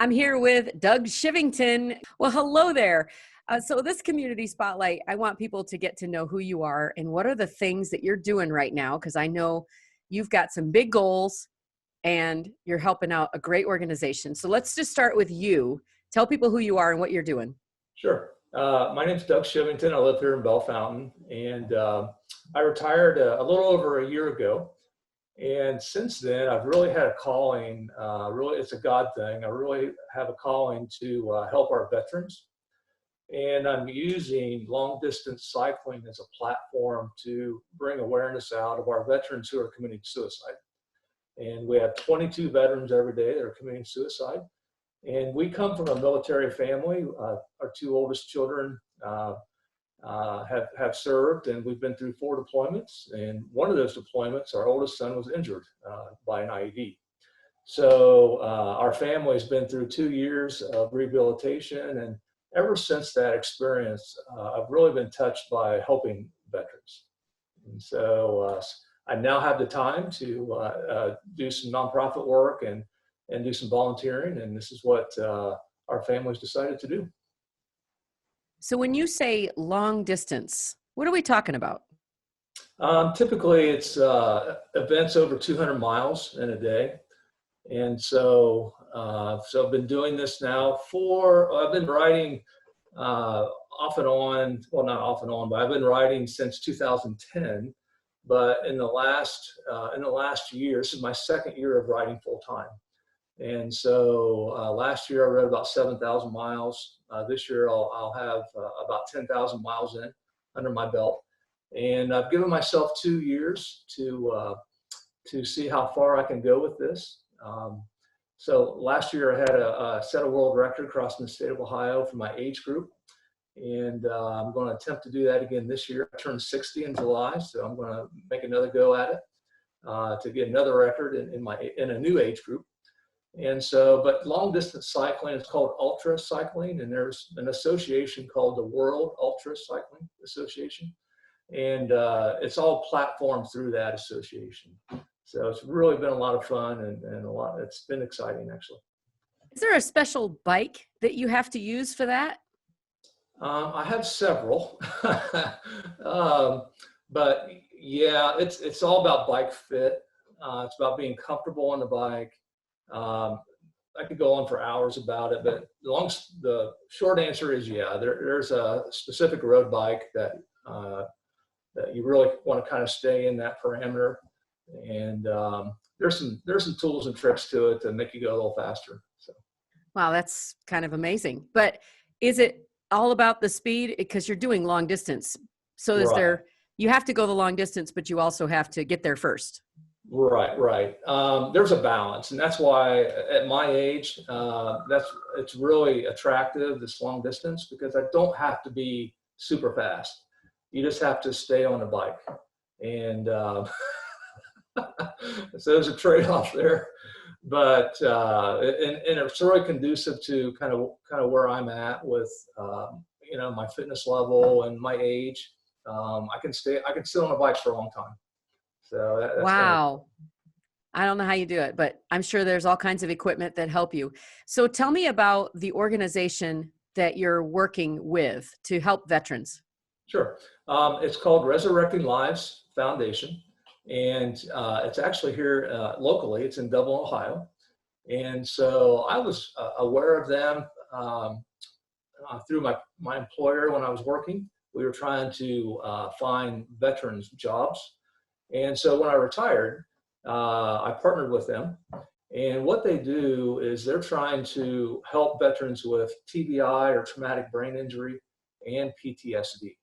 I'm here with Doug Chivington. Well, hello there. So this community spotlight, I want people to get to know who you are and what are the things that you're doing right now, because I know you've got some big goals and you're helping out a great organization. So let's just start with you. Tell people who you are and what you're doing. Sure. My name's Doug Chivington. I live here in Bell Fountain, and I retired a little over a year ago. And since then, I've really had a calling. Really, it's a God thing. I really have a calling to help our veterans, and I'm using long distance cycling as a platform to bring awareness out of our veterans who are committing suicide. And we have 22 veterans every day that are committing suicide. And we come from a military family. Our two oldest children have served, and we've been through 4 deployments. And one of those deployments, our oldest son was injured by an IED. So our family's been through 2 years of rehabilitation, and ever since that experience, I've really been touched by helping veterans. And so I now have the time to do some nonprofit work and do some volunteering, and this is what our family's decided to do. So when you say long distance, what are we talking about? Typically, it's events over 200 miles in a day. And so I've been doing this now I've been riding off and on, well, not off and on, but I've been riding since 2010. But in the last year, this is my second year of riding full time. And so last year I rode about 7,000 miles. This year I'll have about 10,000 miles under my belt. And I've given myself 2 years to see how far I can go with this. So last year I had a set a world record crossing the state of Ohio for my age group. And I'm going to attempt to do that again this year. I turned 60 in July, so I'm going to make another go at it to get another record in a new age group. And so, but long distance cycling is called ultra cycling, and there's an association called the World Ultra Cycling Association, and it's all platformed through that association. So it's really been a lot of fun and it's been exciting, actually. Is there a special bike that you have to use for that? I have several, but yeah, it's all about bike fit. It's about being comfortable on the bike. I could go on for hours about it, but the short answer is yeah. There's a specific road bike that you really want to kind of stay in that parameter, and there's some tools and tricks to it to make you go a little faster. So. Wow, that's kind of amazing. But is it all about the speed? Because you're doing long distance. So you have to go the long distance, but you also have to get there first. Right. There's a balance, and that's why at my age, it's really attractive, this long distance, because I don't have to be super fast. You just have to stay on the bike, and so there's a trade-off there. But and it's really conducive to kind of where I'm at with my fitness level and my age. I can sit on a bike for a long time. So that's wow. I don't know how you do it, but I'm sure there's all kinds of equipment that help you. So tell me about the organization that you're working with to help veterans. Sure. It's called Resurrecting Lives Foundation, and it's actually here locally. It's in Dublin, Ohio. And so I was aware of them through my employer when I was working. We were trying to find veterans jobs. And so when I retired, I partnered with them. And what they do is they're trying to help veterans with TBI or traumatic brain injury and PTSD.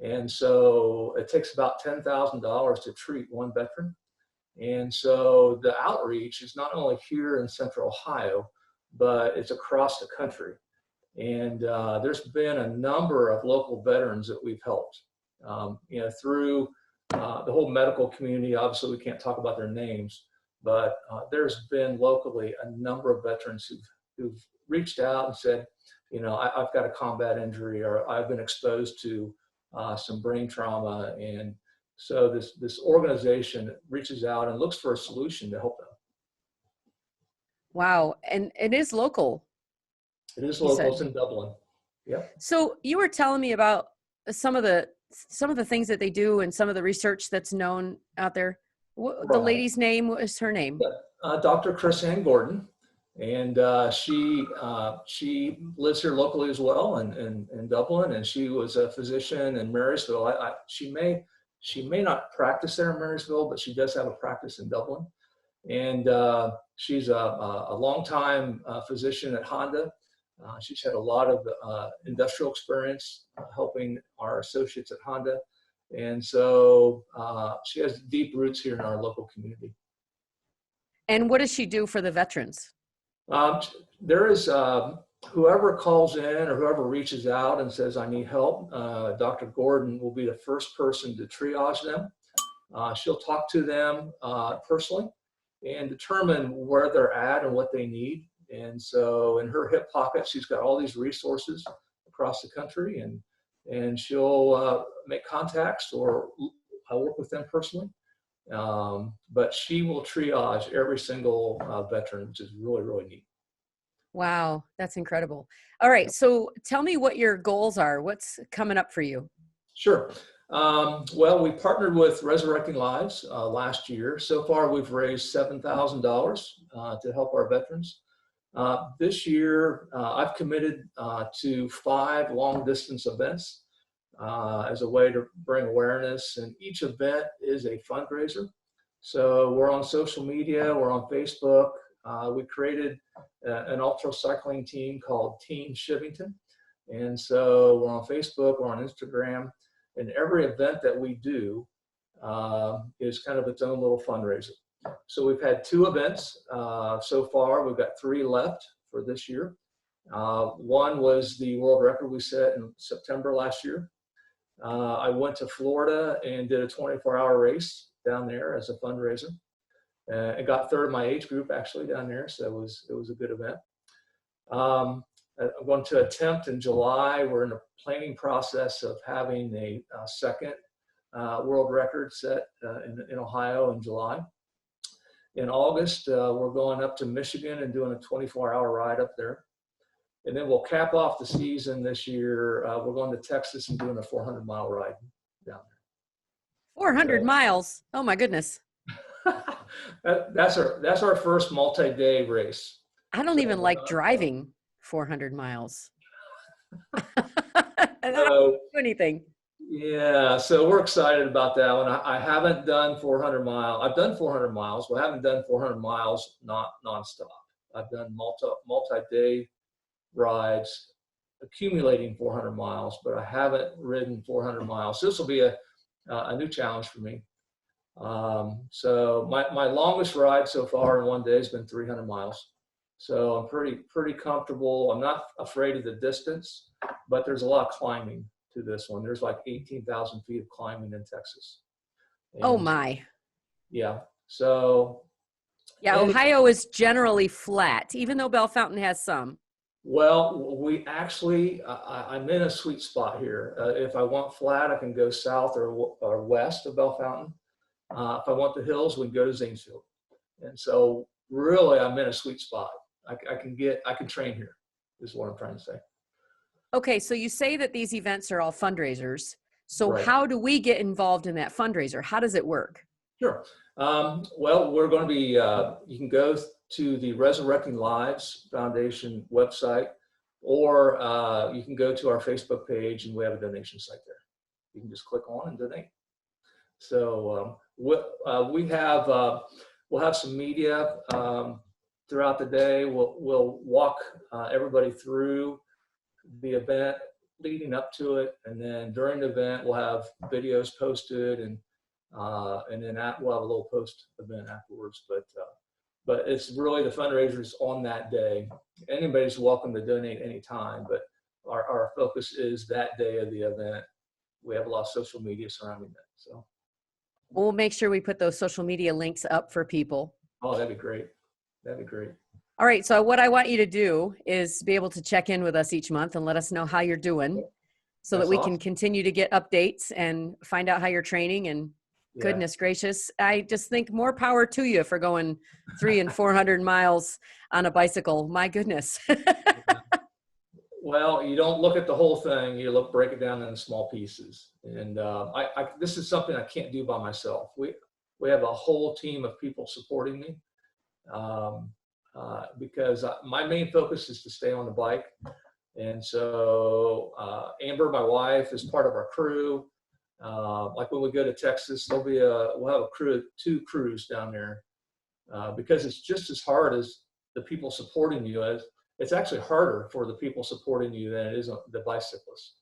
And so it takes about $10,000 to treat one veteran. And so the outreach is not only here in Central Ohio, but it's across the country. And there's been a number of local veterans that we've helped, through the whole medical community. Obviously, we can't talk about their names, but there's been locally a number of veterans who've reached out and said, I've got a combat injury, or I've been exposed to some brain trauma. And so this organization reaches out and looks for a solution to help them. Wow. And it is local. It is you local. said. It's in Dublin. Yep. So you were telling me about some of the things that they do and some of the research that's known out there. The Right. lady's name, what is her name? Yeah. Dr. Chris Ann Gordon, and she lives here locally as well in Dublin, and she was a physician in Marysville. She may not practice there in Marysville, but she does have a practice in Dublin. And she's a longtime physician at Honda. She's had a lot of industrial experience helping our associates at Honda. And so she has deep roots here in our local community. And what does she do for the veterans? Um, there is whoever calls in or whoever reaches out and says, I need help, Dr. Gordon will be the first person to triage them. She'll talk to them personally and determine where they're at and what they need. And so in her hip pocket, she's got all these resources across the country, and she'll make contacts or I work with them personally. But she will triage every single veteran, which is really, really neat. Wow, that's incredible. All right, so tell me what your goals are. What's coming up for you? Sure. Well, we partnered with Resurrecting Lives last year. So far, we've raised $7,000 to help our veterans. This year, I've committed to 5 long-distance events as a way to bring awareness, and each event is a fundraiser. So we're on social media, we're on Facebook. We created an ultra cycling team called Team Chivington. And so we're on Facebook, we're on Instagram, and every event that we do is kind of its own little fundraiser. So we've had 2 events so far. We've got 3 left for this year. One was the world record we set in September last year. I went to Florida and did a 24-hour race down there as a fundraiser. I got 3rd in my age group actually down there, so it was a good event. I'm going to attempt in July. We're in the planning process of having a second world record set in Ohio in July. In August, we're going up to Michigan and doing a 24-hour ride up there. And then we'll cap off the season this year. We're going to Texas and doing a 400-mile ride down there. 400 miles. Oh my goodness. That's our first multi-day race. I don't even like driving 400 miles. I don't do anything. Yeah, so we're excited about that one. I haven't done 400 miles. I've done 400 miles, but I haven't done 400 miles nonstop. I've done multi-day rides, accumulating 400 miles, but I haven't ridden 400 miles. This will be a new challenge for me. So my longest ride so far in one day has been 300 miles. So I'm pretty comfortable. I'm not afraid of the distance, but there's a lot of climbing to this one. There's like 18,000 feet of climbing in Texas. And oh my. yeah. So. Yeah, Ohio is generally flat, even though Bell Fountain has some. Well, we actually, I'm in a sweet spot here. If I want flat, I can go south or west of Bell Fountain. If I want the hills, we can go to Zanesfield. And so really, I'm in a sweet spot. I can train here, is what I'm trying to say. Okay, so you say that these events are all fundraisers. So Right. How do we get involved in that fundraiser? How does it work? Sure. Well, we're going to be, you can go to the Resurrecting Lives Foundation website, or you can go to our Facebook page and we have a donation site there. You can just click on and donate. So we'll have some media throughout the day. We'll walk everybody through the event leading up to it, and then during the event we'll have videos posted, and then we'll have a little post event afterwards. But it's really the fundraisers on that day. Anybody's welcome to donate anytime, but our focus is that day of the event. We have a lot of social media surrounding that. So we'll make sure we put those social media links up for people. Oh, that'd be great. That'd be great. All right. So what I want you to do is be able to check in with us each month and let us know how you're doing, so that we can continue to get updates and find out how you're training. And goodness gracious, I just think more power to you for going 300 and 400 miles on a bicycle. My goodness. Well, you don't look at the whole thing. You break it down into small pieces. And this is something I can't do by myself. We have a whole team of people supporting me, because my main focus is to stay on the bike. And so Amber, my wife, is part of our crew. Like when we go to Texas, we'll have a crew, 2 crews down there, because it's just as hard as the people supporting you. It's actually harder for the people supporting you than it is the bicyclists,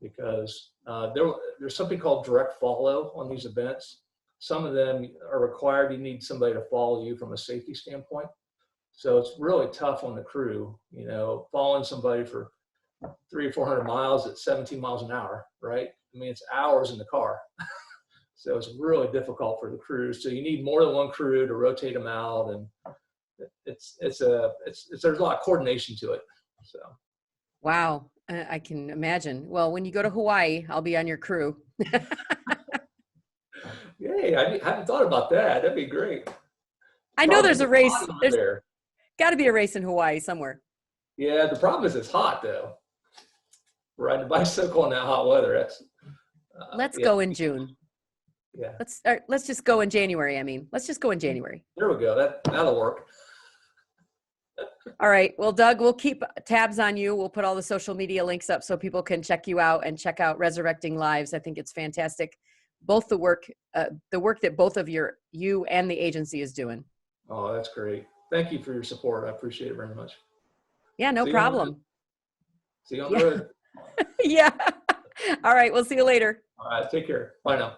because there's something called direct follow on these events. Some of them are required. You need somebody to follow you from a safety standpoint. So it's really tough on the crew, following somebody for 300 or 400 miles at 17 miles an hour, right? I mean, it's hours in the car. So it's really difficult for the crews. So you need more than one crew to rotate them out, and there's a lot of coordination to it. So. Wow, I can imagine. Well, when you go to Hawaii, I'll be on your crew. Yay! I hadn't thought about that. That'd be great. I know there's a race. There's there. got to be a race in Hawaii somewhere. Yeah, the problem is it's hot though. Riding a bicycle in that hot weather. That's. Let's go in June. Yeah. Let's just go in January. Let's just go in January. There we go. That'll work. All right. Well, Doug, we'll keep tabs on you. We'll put all the social media links up so people can check you out and check out Resurrecting Lives. I think it's fantastic. Both the work that both of you and the agency is doing. Oh, that's great. Thank you for your support. I appreciate it very much. Yeah, no problem. See you on the road. Yeah. All right. We'll see you later. All right. Take care. Bye now.